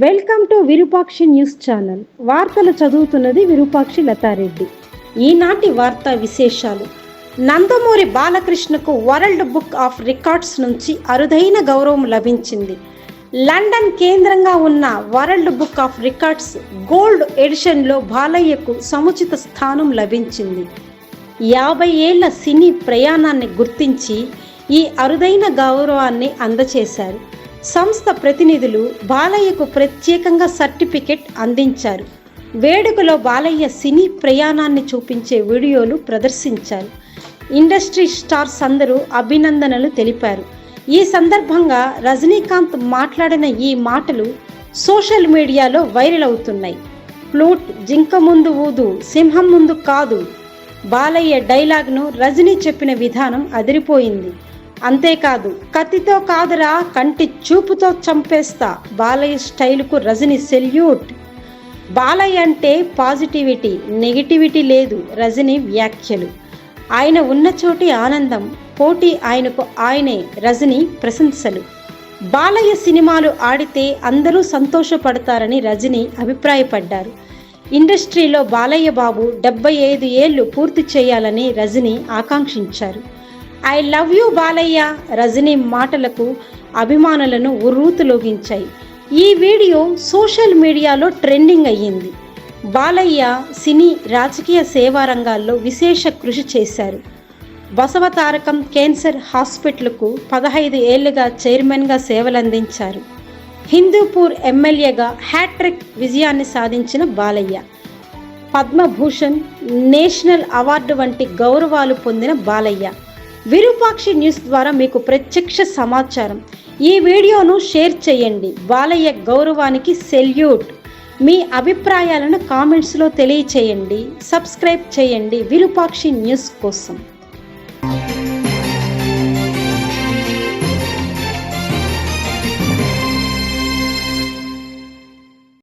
Welcome to Virupakshi news channel. వార్తలు చదువుతున్నది విరూపాక్షి లతారెడ్డి. ఈనాటి వార్తా విశేషాలు. నందమూరి బాలకృష్ణకు వరల్డ్ బుక్ ఆఫ్ రికార్డ్స్ నుంచి అరుదైన గౌరవం లభించింది. లండన్ కేంద్రంగా ఉన్న world book of records gold ఎడిషన్లో బాలయ్యకు సముచిత స్థానం లభించింది. 50 ఏళ్ల సినీ ప్రయాణాన్ని గుర్తించి ఈ అరుదైన గౌరవాన్ని అందజేశారు. సంస్థ ప్రతినిధులు బాలయ్యకు ప్రత్యేకంగా సర్టిఫికెట్ అందించారు. వేడుకలో బాలయ్య సినీ ప్రయాణాన్ని చూపించే వీడియోలు ప్రదర్శించారు. ఇండస్ట్రీ స్టార్స్ అందరూ అభినందనలు తెలిపారు. ఈ సందర్భంగా రజనీకాంత్ మాట్లాడిన ఈ మాటలు సోషల్ మీడియాలో వైరల్ అవుతున్నాయి. ఫ్లూట్ జింక ముందు ఊదు, సింహం ముందు కాదు. బాలయ్య డైలాగ్ను రజనీ చెప్పిన విధానం అదిరిపోయింది. అంతేకాదు, కత్తితో కాదురా, కంటి చూపుతో చంపేస్తా. బాలయ్య స్టైల్కు రజనీ సెల్యూట్. బాలయ్య అంటే పాజిటివిటీ, నెగిటివిటీ లేదు. రజనీ వ్యాఖ్యలు. ఆయన ఉన్న చోటి ఆనందం, పోటీ ఆయనకు ఆయనే. రజనీ ప్రశంసలు. బాలయ్య సినిమాలు ఆడితే అందరూ సంతోషపడతారని రజనీ అభిప్రాయపడ్డారు. ఇండస్ట్రీలో బాలయ్య బాబు 75 ఏళ్లు పూర్తి చేయాలని రజనీ ఆకాంక్షించారు. I love you Balayya. Rajini మాటలకు అభిమానులను ఉర్రూతలొగించాయి. ఈ వీడియో సోషల్ మీడియాలో ట్రెండింగ్ అయ్యింది. బాలయ్య సినీ, రాజకీయ సేవా రంగాల్లో విశేష కృషి చేశారు. బసవతారకం క్యాన్సర్ హాస్పిటల్కు 15 ఏళ్లుగా చైర్మన్గా సేవలందించారు. హిందూపూర్ ఎమ్మెల్యేగా హ్యాట్రిక్ విజయాన్ని సాధించిన బాలయ్య పద్మభూషణ్, నేషనల్ అవార్డు వంటి గౌరవాలు పొందిన బాలయ్య. విరూపాక్షి న్యూస్ ద్వారా మీకు ప్రత్యక్ష సమాచారం. ఈ వీడియోను షేర్ చేయండి. బాలయ్య గౌరవానికి సెల్యూట్. మీ అభిప్రాయాలను కామెంట్స్లో తెలియచేయండి. సబ్స్క్రైబ్ చేయండి విరూపాక్షి న్యూస్ కోసం.